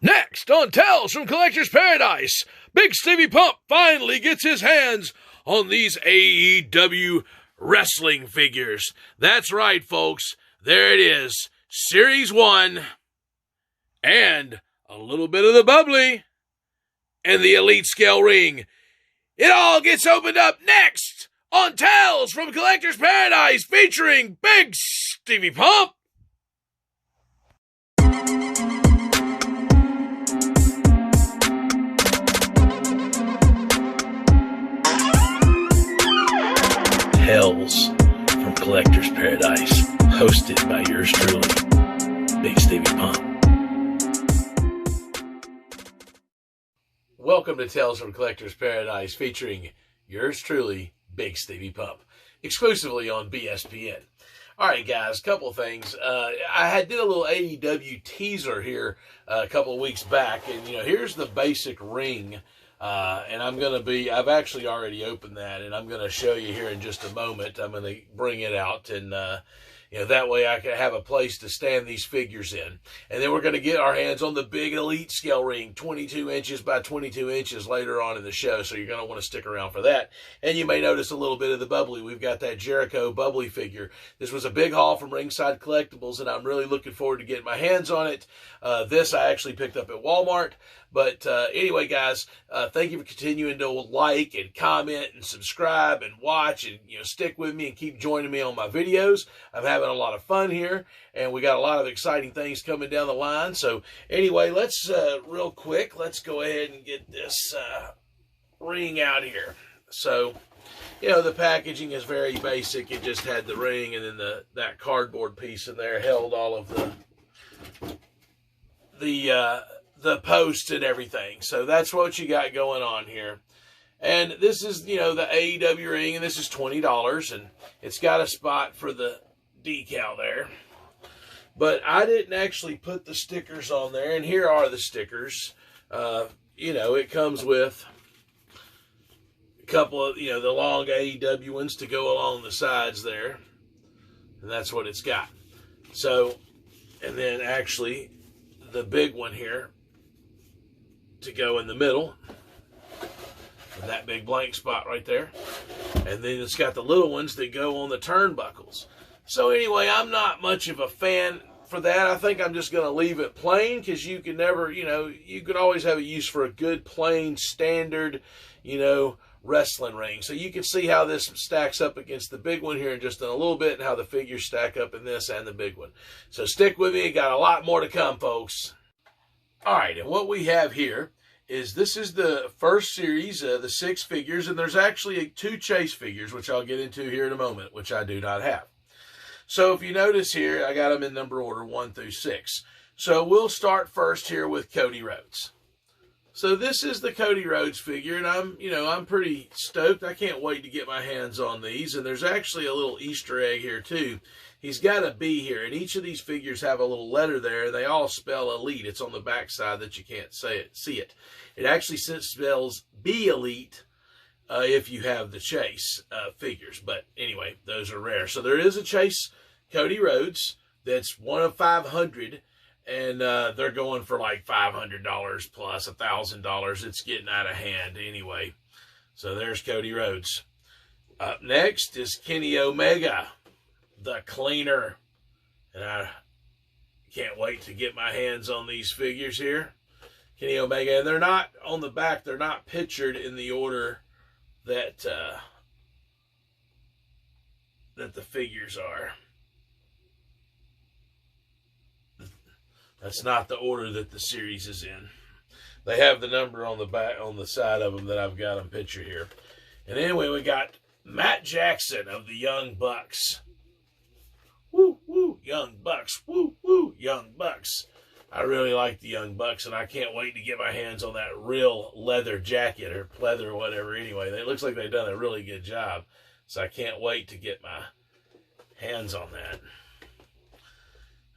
Next on Tales from Collector's Paradise, Bigsteviepump finally gets his hands on these A.E.W. wrestling figures. That's right, folks. There it is. Series 1. And a little bit of the Bubbly. And the Elite Scale Ring. It all gets opened up next on Tales from Collector's Paradise featuring Bigsteviepump. Tales from Collector's Paradise, hosted by yours truly, Bigsteviepump. Welcome to Tales from Collector's Paradise, featuring yours truly, Bigsteviepump, exclusively on BSPN. All right, guys, a couple of things. I did a little A.E.W. teaser here a couple of weeks back, and here's the basic ring. And I've actually already opened that, and I'm going to show you here in just a moment. I'm going to bring it out, and that way I can have a place to stand these figures in. And then we're going to get our hands on the big Elite Scale Ring, 22 inches by 22 inches later on in the show, so you're going to want to stick around for that. And you may notice a little bit of the Bubbly. We've got that Jericho Bubbly figure. This was a big haul from Ringside Collectibles, and I'm really looking forward to getting my hands on it. This I actually picked up at Walmart. But anyway, guys, thank you for continuing to like and comment and subscribe and watch and stick with me and keep joining me on my videos. I'm having a lot of fun here, and we got a lot of exciting things coming down the line. So anyway, let's real quick, let's go ahead and get this ring out here. So the packaging is very basic. It just had the ring, and then that cardboard piece in there held all of the posts and everything. So that's what you got going on here. And this is, the A.E.W. ring, and this is $20, and it's got a spot for the decal there. But I didn't actually put the stickers on there, and here are the stickers. It comes with a couple of, the long A.E.W. ones to go along the sides there. And that's what it's got. So, and then actually the big one here to go in the middle, and that big blank spot right there, and then it's got the little ones that go on the turnbuckles. So anyway, I'm not much of a fan for that. I think I'm just going to leave it plain, because you can never, you could always have a use for a good plain standard, wrestling ring. So you can see how this stacks up against the big one here in just in a little bit, and how the figures stack up in this and the big one. So stick with me. Got a lot more to come, folks. All right, and what we have here is this is the first series, the 6 figures, and there's actually 2 chase figures, which I'll get into here in a moment, which I do not have. So if you notice here, I got them in number order 1 through 6. So we'll start first here with Cody Rhodes. So this is the Cody Rhodes figure, and I'm pretty stoked. I can't wait to get my hands on these, and there's actually a little Easter egg here too. He's got a B here, and each of these figures have a little letter there. They all spell Elite. It's on the back side that you can't see it. It actually spells B Elite if you have the Chase figures. But anyway, those are rare. So there is a Chase Cody Rhodes that's 1 of 500, and they're going for like $500 plus $1,000. It's getting out of hand anyway. So there's Cody Rhodes. Up next is Kenny Omega, the Cleaner, and I can't wait to get my hands on these figures here. Kenny Omega, and they're not on the back, they're not pictured in the order that that the figures are. That's not the order that the series is in. They have the number on the back, on the side of them that I've got them pictured here. And anyway, we got Matt Jackson of the Young Bucks. Woo, woo, Young Bucks. Woo, woo, Young Bucks. I really like the Young Bucks, and I can't wait to get my hands on that real leather jacket, or pleather, or whatever. Anyway, it looks like they've done a really good job, so I can't wait to get my hands on that.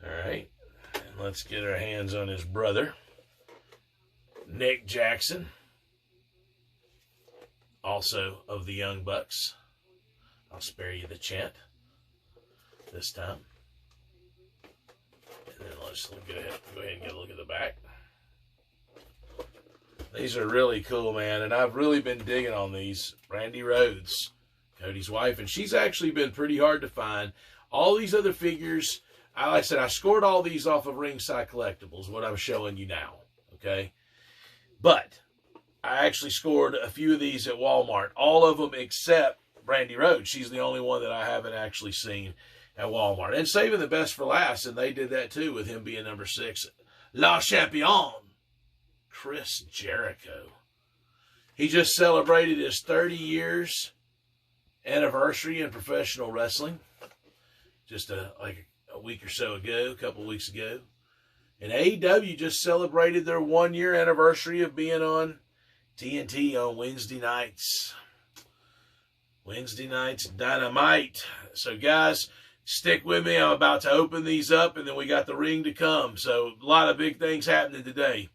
All right, and let's get our hands on his brother, Nick Jackson, also of the Young Bucks. I'll spare you the chant this time. And then let's go ahead and get a look at the back. These are really cool, man, and I've really been digging on these. Brandy Rhodes, Cody's wife, and she's actually been pretty hard to find. All these other figures, like I said, I scored all these off of Ringside Collectibles, what I'm showing you now, okay? But I actually scored a few of these at Walmart, all of them except Brandy Rhodes. She's the only one that I haven't actually seen at Walmart. And saving the best for last, and they did that too with him being number 6. La Champion, Chris Jericho. He just celebrated his 30 years anniversary in professional wrestling. Just like a week or so ago, a couple weeks ago. And A.E.W. just celebrated their 1-year anniversary of being on TNT on Wednesday nights. Wednesday nights Dynamite. So guys, stick with me. I'm about to open these up, and then we got the ring to come. So a lot of big things happening today.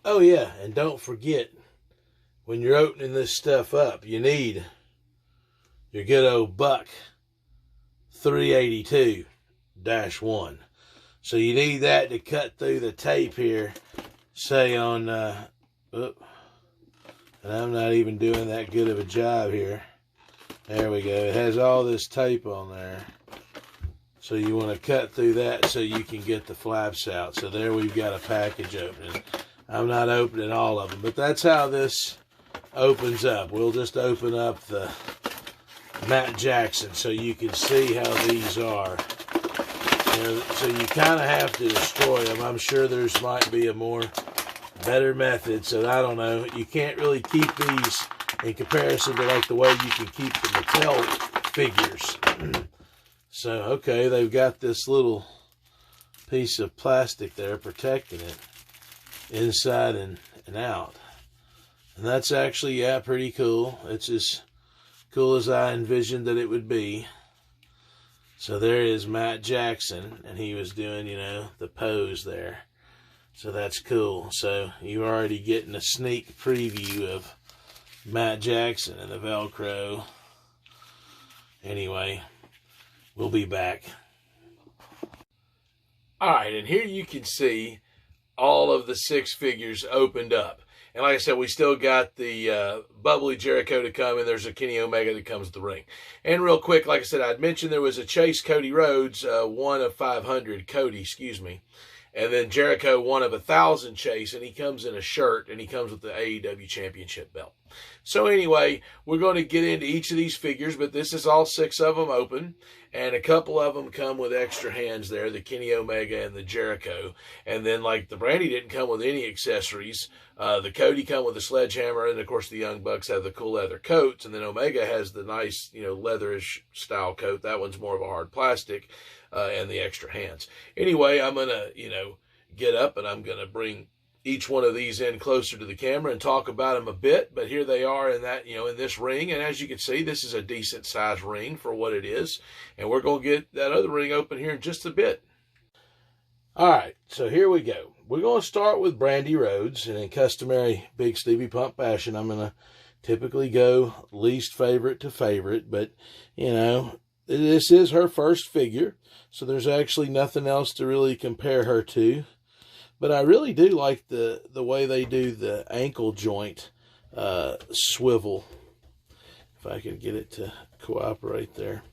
Oh yeah, and don't forget, when you're opening this stuff up, you need your good old Buck 382-1. So you need that to cut through the tape here, say on, and I'm not even doing that good of a job here. There we go. It has all this tape on there. So you want to cut through that so you can get the flaps out. So there we've got a package opening. I'm not opening all of them, but that's how this opens up. We'll just open up the Matt Jackson so you can see how these are. So you kind of have to destroy them. I'm sure there's might be a better method. So I don't know. You can't really keep these in comparison to like the way you can keep the Mattel figures. So, okay, they've got this little piece of plastic there protecting it inside and out. And that's actually, yeah, pretty cool. It's as cool as I envisioned that it would be. So there is Matt Jackson, and he was doing, you know, the pose there. So that's cool. So you're already getting a sneak preview of Matt Jackson and the Velcro. Anyway, we'll be back. All right, and here you can see all of the 6 figures opened up. And like I said, we still got the Bubbly Jericho to come, and there's a Kenny Omega that comes with the ring. And real quick, like I said, I'd mentioned there was a Chase Cody Rhodes, 1 of 500, Cody, excuse me. And then Jericho, 1 of 1,000 Chase, and he comes in a shirt, and he comes with the A.E.W. Championship belt. So anyway, we're going to get into each of these figures, but this is all 6 of them open, and a couple of them come with extra hands there, the Kenny Omega and the Jericho. And then, like, the Brandy didn't come with any accessories. The Cody come with a sledgehammer, and of course the Young Bucks have the cool leather coats, and then Omega has the nice, you know, leatherish style coat. That one's more of a hard plastic, and the extra hands. Anyway, I'm going to, you know, get up, and I'm going to bring each one of these in closer to the camera and talk about them a bit. But here they are in that, you know, in this ring. And as you can see, this is a decent sized ring for what it is. And we're going to get that other ring open here in just a bit. All right, so here we go. We're going to start with Brandy Rhodes, and in customary Bigsteviepump fashion, I'm going to typically go least favorite to favorite, but, you know, this is her first figure, so there's actually nothing else to really compare her to. But I really do like the way they do the ankle joint swivel, if I can get it to cooperate there.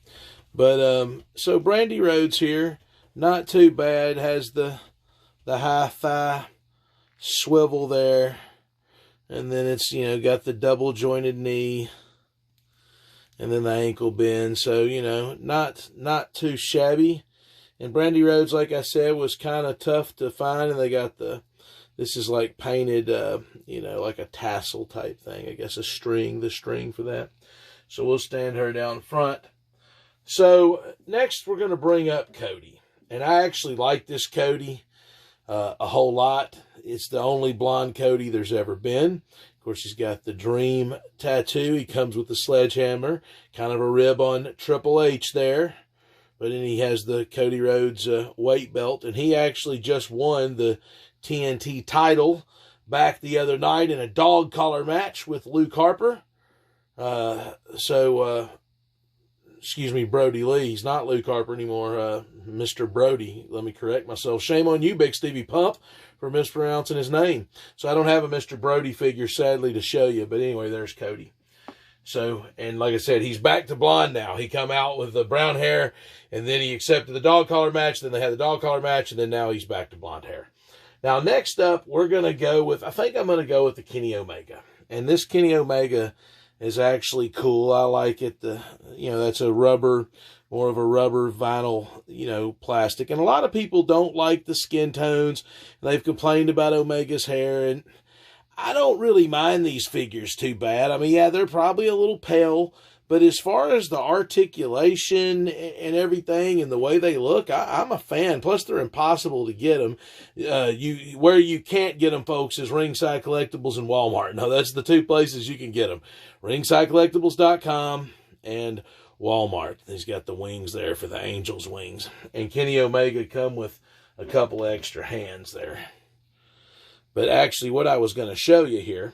But, so Brandy Rhodes here, not too bad. Has the high thigh swivel there. And then it's, you know, got the double jointed knee. And then the ankle bend. So, you know, not too shabby. And Brandy Rhodes, like I said, was kind of tough to find. And they got this is like painted, you know, like a tassel type thing. I guess the string for that. So we'll stand her down front. So next we're going to bring up Cody. And I actually like this Cody a whole lot. It's the only blonde Cody there's ever been. Of course, he's got the Dream tattoo. He comes with the sledgehammer. Kind of a rib on Triple H there. But then he has the Cody Rhodes weight belt. And he actually just won the TNT title back the other night in a dog collar match with Luke Harper. So excuse me, Brody Lee. He's not Luke Harper anymore. Mr. Brody. Let me correct myself. Shame on you, Bigsteviepump, for mispronouncing his name. So I don't have a Mr. Brody figure, sadly, to show you. But anyway, there's Cody. So, and like I said, he's back to blonde now. He come out with the brown hair, and then he accepted the dog collar match. Then they had the dog collar match, and then now he's back to blonde hair. Now, next up, we're going to go with, I think I'm going to go with the Kenny Omega. And this Kenny Omega is actually cool. I like it. That's a rubber, more of a rubber vinyl, plastic. And a lot of people don't like the skin tones. They've complained about Omega's hair, and I don't really mind these figures too bad. I mean, yeah, they're probably a little pale, but as far as the articulation and everything and the way they look, I'm a fan. Plus, they're impossible to get them. Where you can't get them, folks, is Ringside Collectibles and Walmart. Now, that's the two places you can get them. RingsideCollectibles.com and Walmart. He's got the wings there for the Angels wings. And Kenny Omega come with a couple extra hands there. But actually, what I was going to show you here.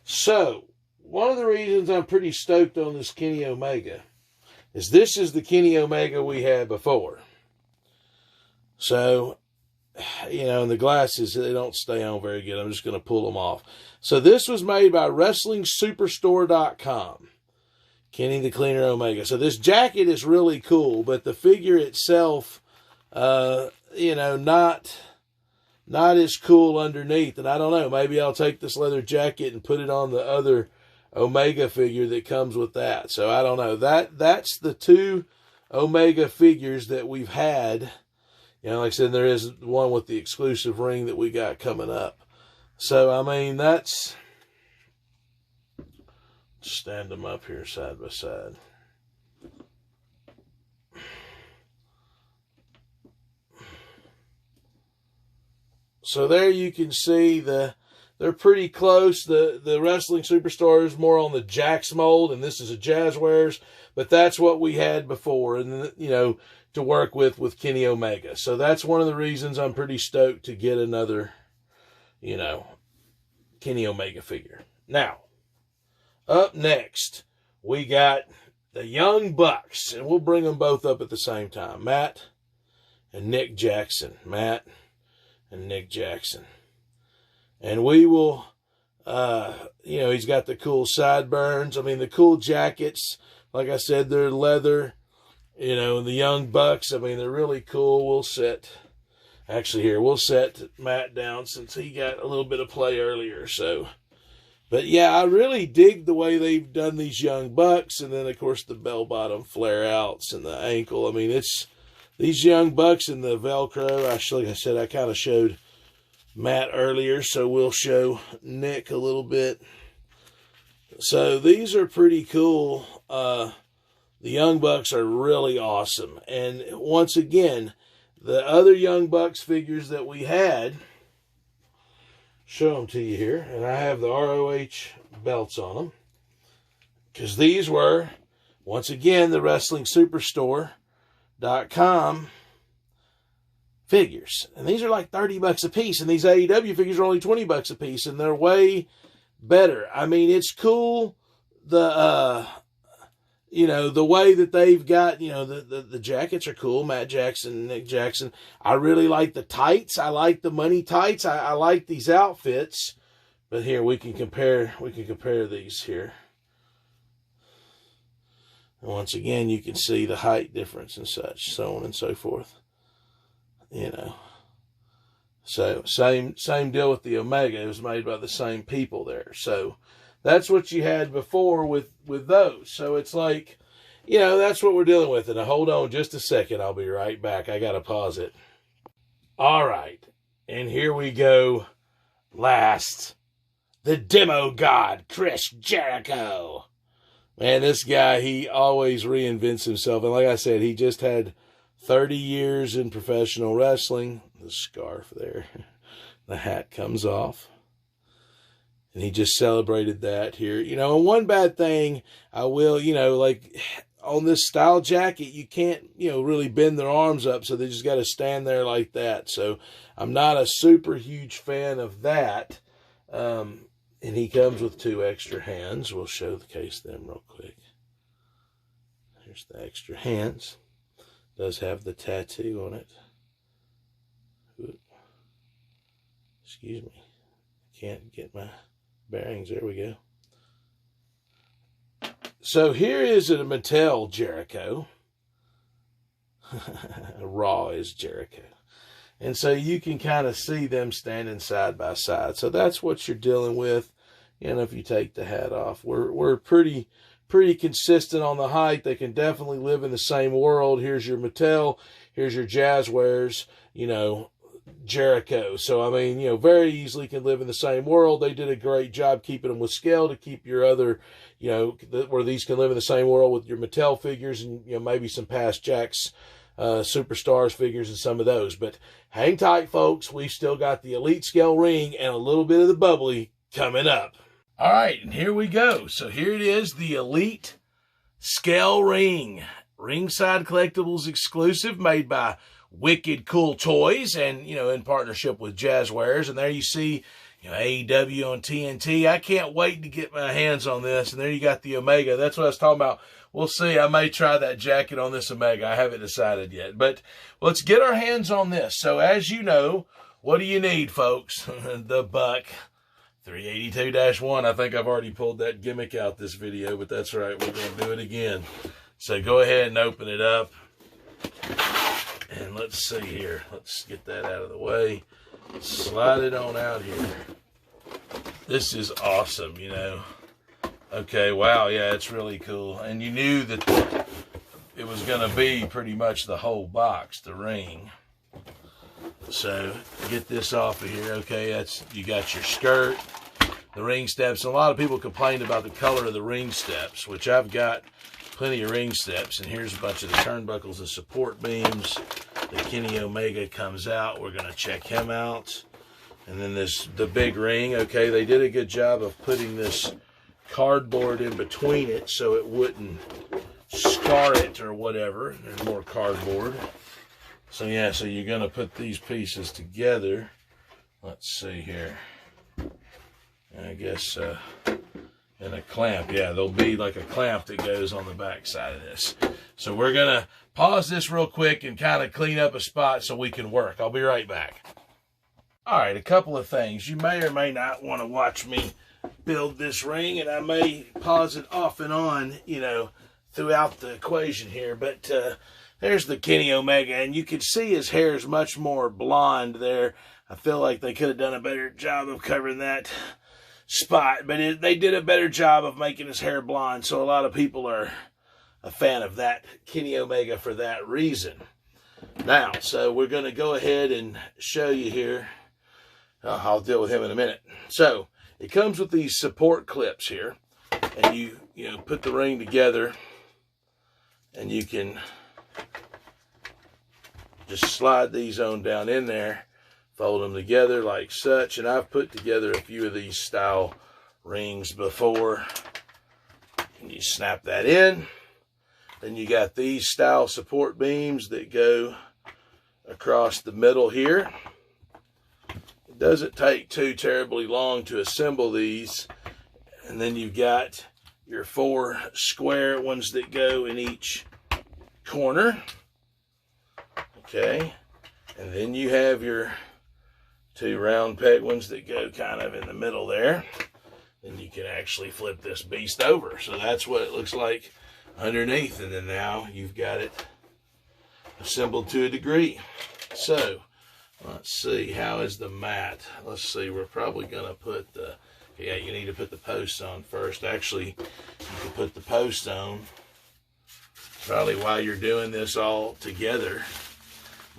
So, one of the reasons I'm pretty stoked on this Kenny Omega is this is the Kenny Omega we had before. So, and the glasses, they don't stay on very good. I'm just going to pull them off. So, this was made by WrestlingSuperstore.com. Kenny the Cleaner Omega. So, this jacket is really cool, but the figure itself, not as cool underneath. And I don't know, maybe I'll take this leather jacket and put it on the other Omega figure that comes with that. So I don't know. That's the two Omega figures that we've had. Like I said, there is one with the exclusive ring that we got coming up. So, I mean, that's... Stand them up here side by side. So there you can see they're pretty close. The Wrestling Superstar is more on the Jax mold, and this is a Jazzwares. But that's what we had before, and to work with Kenny Omega. So that's one of the reasons I'm pretty stoked to get another, Kenny Omega figure. Now, up next, we got the Young Bucks, and we'll bring them both up at the same time. Matt and Nick Jackson. Matt and Nick Jackson. And we will, he's got the cool sideburns. I mean, the cool jackets. Like I said, they're leather. And the Young Bucks, I mean, they're really cool. We'll set Matt down since he got a little bit of play earlier. So, but yeah, I really dig the way they've done these Young Bucks. And then, of course, the bell-bottom flare-outs and the ankle. I mean, it's these Young Bucks and the Velcro. Like I said, I kind of showed Matt earlier, so we'll show Nick a little bit. So these are pretty cool. The Young Bucks are really awesome. And once again, the other Young Bucks figures that we had, show them to you here. And I have the ROH belts on them. Because these were, once again, the WrestlingSuperstore.com figures. And these are like $30 a piece. And these A.E.W. figures are only $20 a piece. And they're way better. I mean, it's cool. The way that they've got, the jackets are cool. Matt Jackson, Nick Jackson. I really like the tights. I like the money tights. I like these outfits. But here we can compare these here. And once again, you can see the height difference and such, so on and so forth. So same deal with the Omega. It was made by the same people there. So that's what you had before with those. So it's like, that's what we're dealing with. And hold on just a second. I'll be right back. I got to pause it. All right. And here we go. Last, the demo god, Chris Jericho. Man, this guy, he always reinvents himself. And like I said, he just had 30 years in professional wrestling. The scarf there. The hat comes off. And he just celebrated that here. And one bad thing, I will, like on this style jacket, you can't, really bend their arms up. So they just got to stand there like that. So I'm not a super huge fan of that. And he comes with 2 extra hands. We'll show the case them real quick. There's the extra hands. Does have the tattoo on it. Excuse me. Can't get my bearings. There we go. So here is a Mattel Jericho. Raw is Jericho. And so you can kind of see them standing side by side. So that's what you're dealing with. You know, if you take the hat off, we're pretty consistent on the height. They can definitely live in the same world. Here's your Mattel. Here's your Jazzwares, you know, Jericho. So, I mean, you know, very easily can live in the same world. They did a great job keeping them with scale to keep your other, you know, where these can live in the same world with your Mattel figures and, you know, maybe some past Jakks Superstars figures and some of those. But hang tight, folks. We've still got the Elite Scale ring and a little bit of the Bubbly coming up. All right, and here we go. So here it is, the Elite Scale ring. Ringside Collectibles exclusive, made by Wicked Cool Toys and, you know, in partnership with Jazzwares. And there you see, you know, A.E.W. on TNT. I can't wait to get my hands on this. And there you got the Omega. That's what I was talking about. We'll see. I may try that jacket on this Omega. I haven't decided yet. But let's get our hands on this. So as you know, what do you need, folks? The Buck 382-1. I think I've already pulled that gimmick out this video, but that's right. We're going to do it again. So go ahead and open it up. And let's see here. Let's get that out of the way. Slide it on out here. This is awesome, you know. Okay, wow, yeah, it's really cool. And you knew that it was going to be pretty much the whole box, the ring. So get this off of here. Okay, that's, you got your skirt, the ring steps. And a lot of people complained about the color of the ring steps, which I've got plenty of ring steps. And here's a bunch of the turnbuckles and support beams. The Kenny Omega comes out. We're going to check him out. And then the big ring. Okay, they did a good job of putting this cardboard in between it so it wouldn't scar it or whatever. There's more cardboard. So yeah, so you're going to put these pieces together. Let's see here. I guess and a clamp. Yeah, there'll be like a clamp that goes on the back side of this. So we're going to pause this real quick and kind of clean up a spot so we can work. I'll be right back. All right, a couple of things. You may or may not want to watch me build this ring, and I may pause it off and on, you know, throughout the equation here. But there's the Kenny Omega, and you can see his hair is much more blonde there. I feel like they could have done a better job of covering that spot, but they did a better job of making his hair blonde, so a lot of people are a fan of that Kenny Omega for that reason. Now, so we're going to go ahead and show you here. I'll deal with him in a minute. So it comes with these support clips here, and you know, put the ring together, and you can just slide these on down in there, fold them together like such. And I've put together a few of these style rings before. And you snap that in. Then you got these style support beams that go across the middle here. It doesn't take too terribly long to assemble these. And then you've got your 4 square ones that go in each corner. Okay. And then you have your 2 round peg ones that go kind of in the middle there. Then you can actually flip this beast over. So that's what it looks like underneath. And then now you've got it assembled to a degree. So let's see, how is the mat? Let's see, we're probably going to put the, yeah, you need to put the posts on first. Actually, you can put the posts on probably while you're doing this all together.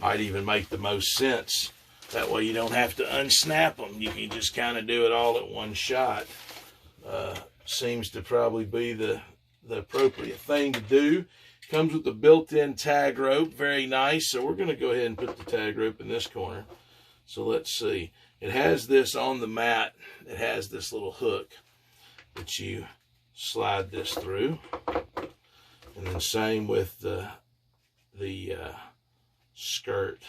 Might even make the most sense. That way you don't have to unsnap them. You can just kind of do it all at one shot. Seems to probably be the appropriate thing to do. Comes with a built-in tag rope. Very nice. So we're going to go ahead and put the tag rope in this corner. So let's see. It has this on the mat. It has this little hook that you slide this through. And then same with the skirt,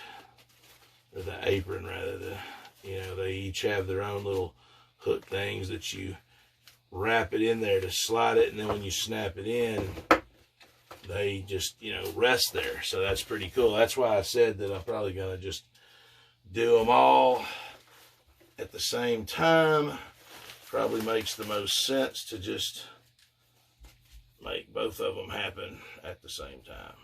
or the apron rather. You know, they each have their own little hook things that you wrap it in there to slide it, and then when you snap it in, they just, rest there. So that's pretty cool. That's why I said that I'm probably going to just do them all at the same time. Probably makes the most sense to just make both of them happen at the same time.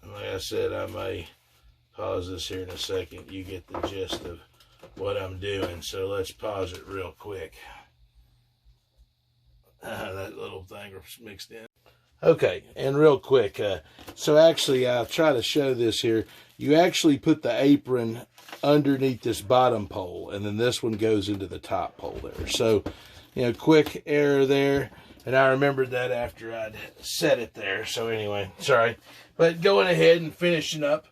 And like I said, I may pause this here in a second. You get the gist of what I'm doing. So let's pause it real quick. That little thing was mixed in. Okay, and real quick, so actually I'll try to show this here. You actually put the apron underneath this bottom pole, and then this one goes into the top pole there. So, quick error there, and I remembered that after I'd set it there. So anyway, sorry. But going ahead and finishing up,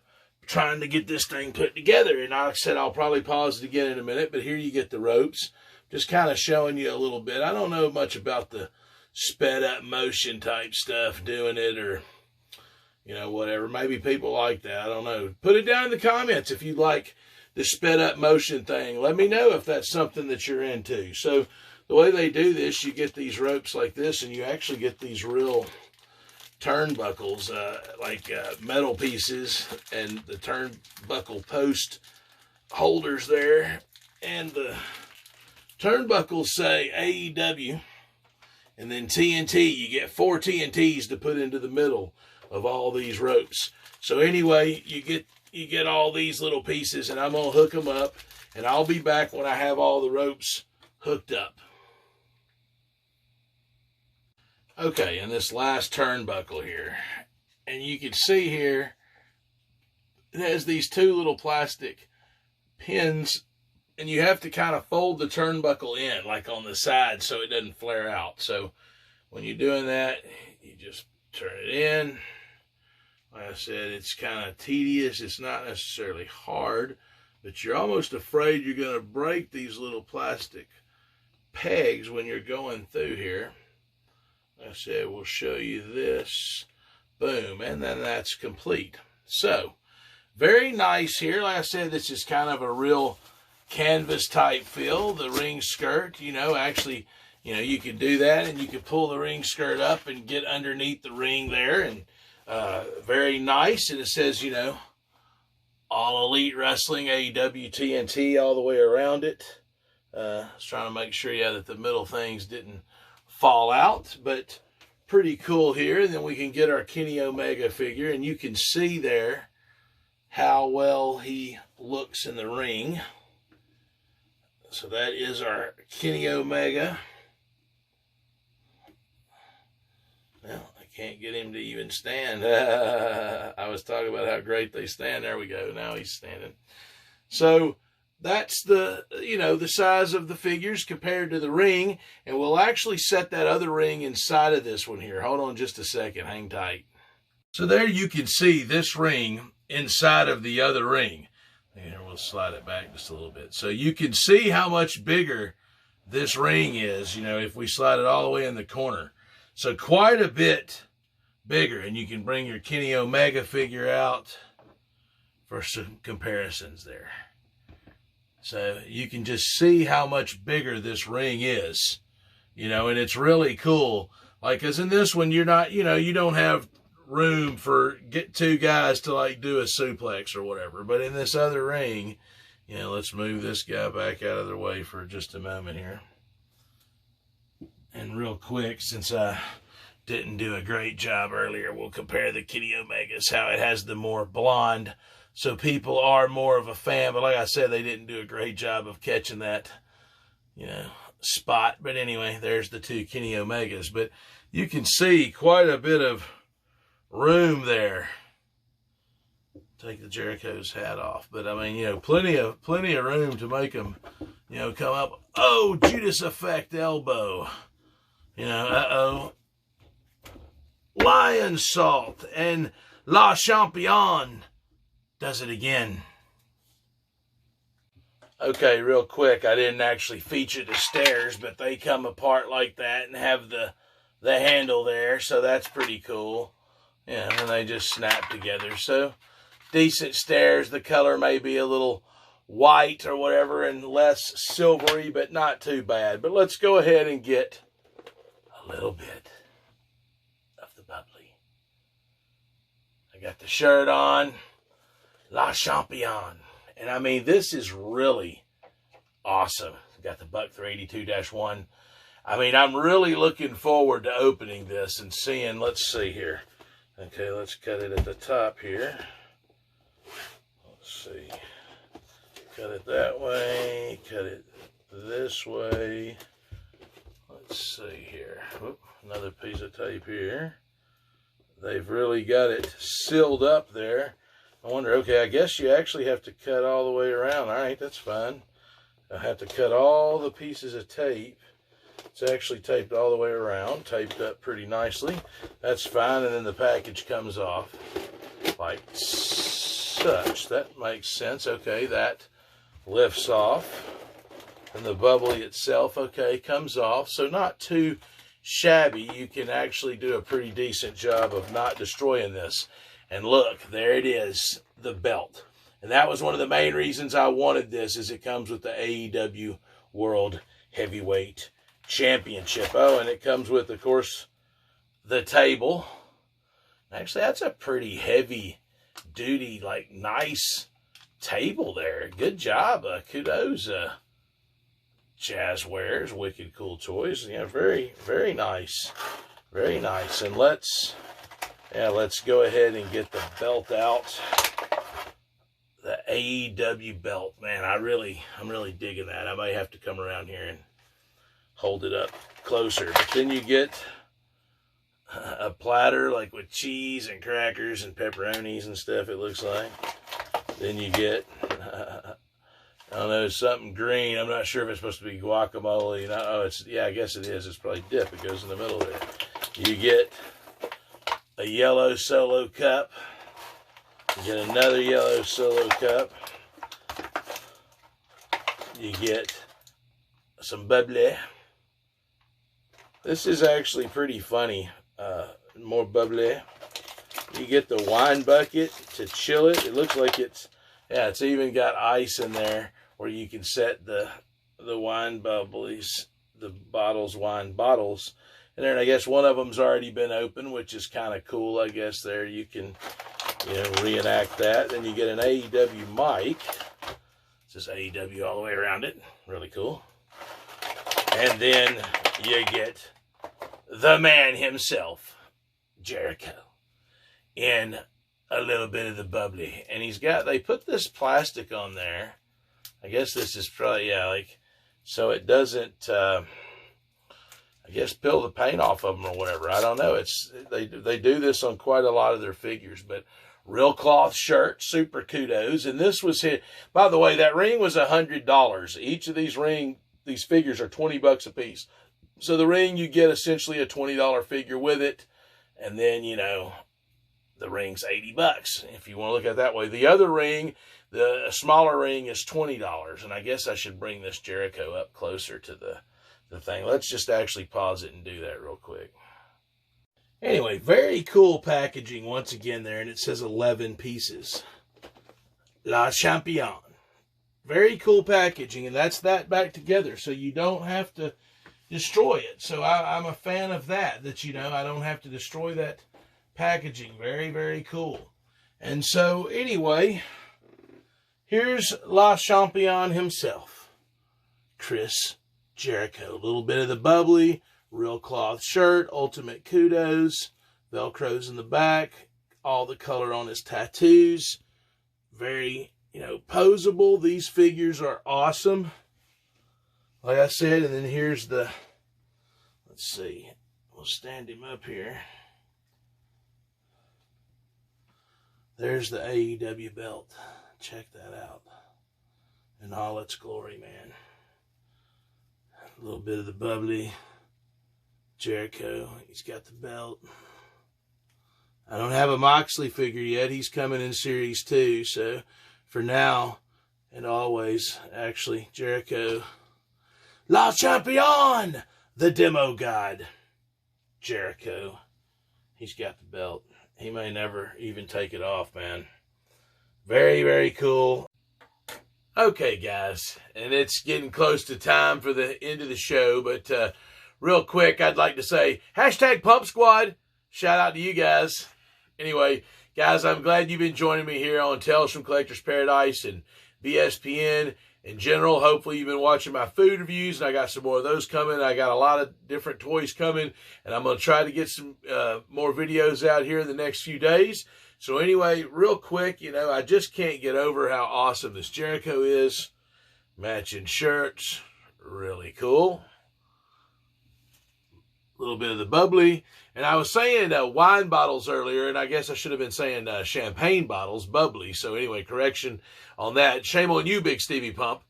trying to get this thing put together. And like I said, I'll probably pause it again in a minute, but here you get the ropes. Just kind of showing you a little bit. I don't know much about the sped up motion type stuff, doing it, or whatever. Maybe people like that, I don't know. Put it down in the comments if you like the sped up motion thing. Let me know if that's something that you're into. So the way they do this, you get these ropes like this, and you actually get these real turnbuckles, like metal pieces, and the turnbuckle post holders there, and the turnbuckles say A.E.W. and then TNT. You get 4 TNTs to put into the middle of all these ropes. So anyway, you get all these little pieces, and I'm going to hook them up, and I'll be back when I have all the ropes hooked up. Okay, and this last turnbuckle here, and you can see here, it has these 2 little plastic pins, and you have to kind of fold the turnbuckle in, like on the side, so it doesn't flare out. So when you're doing that, you just turn it in. Like I said, it's kind of tedious. It's not necessarily hard, but you're almost afraid you're going to break these little plastic pegs when you're going through here. Like I said, we'll show you this. Boom, and then that's complete. So, very nice here. Like I said, this is kind of a real canvas type feel. The ring skirt, actually, you can do that, and you can pull the ring skirt up and get underneath the ring there, and very nice. And it says, All Elite Wrestling, A.E.W, TNT, all the way around it. I was trying to make sure, that the middle things didn't fall out, but pretty cool here. And then we can get our Kenny Omega figure, and you can see there how well he looks in the ring. So that is our Kenny Omega. Well, I can't get him to even stand. I was talking about how great they stand. There we go. Now he's standing. So that's the size of the figures compared to the ring. And we'll actually set that other ring inside of this one here. Hold on just a second. Hang tight. So there you can see this ring inside of the other ring. Here, we'll slide it back just a little bit. So you can see how much bigger this ring is, if we slide it all the way in the corner. So quite a bit bigger. And you can bring your Kenny Omega figure out for some comparisons there. So you can just see how much bigger this ring is, and it's really cool. Like, because in this one, you're not, you don't have room for 2 guys to do a suplex or whatever. But in this other ring, let's move this guy back out of the way for just a moment here. And real quick, since I didn't do a great job earlier, we'll compare the Kenny Omegas, how it has the more blonde, so people are more of a fan. But like I said, they didn't do a great job of catching that, spot. But anyway, there's the 2 Kenny Omegas. But you can see quite a bit of room there. Take the Jericho's hat off, but I mean, plenty of room to make them, come up. Oh, Judas Effect elbow. Uh-oh. Lion Salt and La Champion does it again. Okay, real quick, I didn't actually feature the stairs, but they come apart like that and have the handle there, so that's pretty cool. And they just snap together. So, decent stairs. The color may be a little white or whatever and less silvery, but not too bad. But let's go ahead and get a little bit of the bubbly. I got the shirt on, La Champion. And I mean, this is really awesome. Got the Buck 382-1. I mean, I'm really looking forward to opening this and seeing, let's see here. Okay, let's cut it at the top here. Let's see. Cut it that way, cut it this way. Let's see here. Oop, another piece of tape here. They've really got it sealed up there. I wonder, okay, I guess you actually have to cut all the way around. All right, that's fine. I have to cut all the pieces of tape. It's actually taped all the way around, taped up pretty nicely. That's fine, and then the package comes off like such. That makes sense. Okay, that lifts off. And the bubbly itself, okay, comes off. So not too shabby. You can actually do a pretty decent job of not destroying this. And look, there it is, the belt. And that was one of the main reasons I wanted this, is it comes with the A.E.W. World Heavyweight Championship. Oh, and it comes with, of course, the table. Actually, that's a pretty heavy-duty, like, nice table there. Good job. Kudos, Jazzwares, Wicked Cool Toys. Yeah, very, very nice. Very nice. And let's go ahead and get the belt out. The A.E.W. belt, man, I'm really digging that. I may have to come around here and hold it up closer. But then you get a platter, like with cheese and crackers and pepperonis and stuff, it looks like. Then you get, I don't know, something green. I'm not sure if it's supposed to be guacamole. Oh, yeah, I guess it is. It's probably dip. It goes in the middle there. You get a yellow solo cup. You get another yellow solo cup. You get some bubbly. This is actually pretty funny. More bubbly. You get the wine bucket to chill it. It looks like it's even got ice in there where you can set the wine bubblies, the wine bottles. And then I guess one of them's already been opened, which is kind of cool, I guess. There you can, reenact that. Then you get an A.E.W. mic. It says A.E.W. all the way around it. Really cool. And then you get the man himself, Jericho, in a little bit of the bubbly. And they put this plastic on there. I guess this is probably, so it doesn't, I guess, peel the paint off of them or whatever. I don't know. They do this on quite a lot of their figures, but real cloth shirt, super kudos. And this was hit. By the way, that ring was $100. Each of these figures are $20 a piece. So the ring, you get essentially a $20 figure with it. And then, the ring's $80 if you want to look at it that way. The other ring, the smaller ring, is $20. And I guess I should bring this Jericho up closer to the thing. Let's just actually pause it and do that real quick. Anyway, very cool packaging once again there, and it says 11 pieces. La Champion. Very cool packaging, and that's that back together, so you don't have to destroy it. So I'm a fan of that I don't have to destroy that packaging. Very, very cool. And so, anyway, here's La Champion himself, Chris Jericho. A little bit of the bubbly, real cloth shirt, ultimate kudos, Velcros in the back, all the color on his tattoos. Very, posable. These figures are awesome. Like I said, and then here's let's see, we'll stand him up here. There's the A.E.W. belt. Check that out in all its glory, man. A little bit of the bubbly. Jericho, he's got the belt. I don't have a Moxley figure yet. He's coming in Series 2. So for now and always, actually, Jericho. La Champion! The demo god. Jericho. He's got the belt. He may never even take it off, man. Very, very cool. Okay, guys, and it's getting close to time for the end of the show, but real quick, I'd like to say, hashtag Pump Squad. Shout out to you guys. Anyway, guys, I'm glad you've been joining me here on Tales from Collector's Paradise and BSPN in general. Hopefully you've been watching my food reviews, and I got some more of those coming. I got a lot of different toys coming, and I'm going to try to get some more videos out here in the next few days. So anyway, real quick, I just can't get over how awesome this Jericho is. Matching shirts, really cool. A little bit of the Bubbly. And I was saying wine bottles earlier, and I guess I should have been saying champagne bottles, Bubbly. So anyway, correction on that. Shame on you, Bigsteviepump.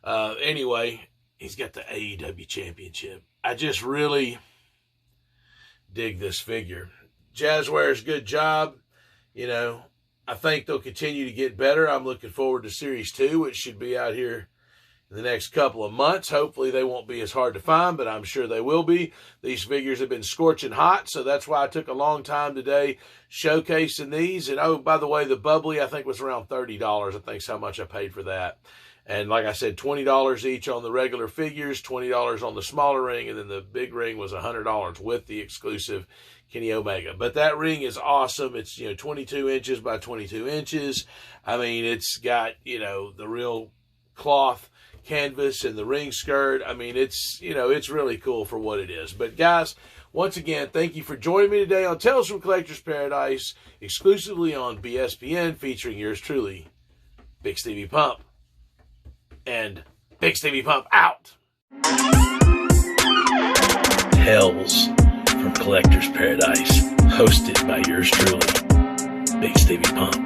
Anyway, he's got the A.E.W. championship. I just really dig this figure. Jazzware's good job. I think they'll continue to get better. I'm looking forward to Series 2, which should be out here in the next couple of months. Hopefully they won't be as hard to find, but I'm sure they will be. These figures have been scorching hot, so that's why I took a long time today showcasing these. And, oh, by the way, the Bubbly, I think, was around $30. I think is how much I paid for that. And like I said, $20 each on the regular figures, $20 on the smaller ring, and then the big ring was $100 with the exclusive Kenny Omega. But that ring is awesome. It's, 22 inches by 22 inches. I mean, it's got, the real cloth canvas and the ring skirt. I mean, it's, it's really cool for what it is. But guys, once again, thank you for joining me today on Tales from Collector's Paradise, exclusively on BSPN, featuring yours truly, Bigsteviepump. And Bigsteviepump out. Tales from Collector's Paradise, hosted by yours truly, Bigsteviepump.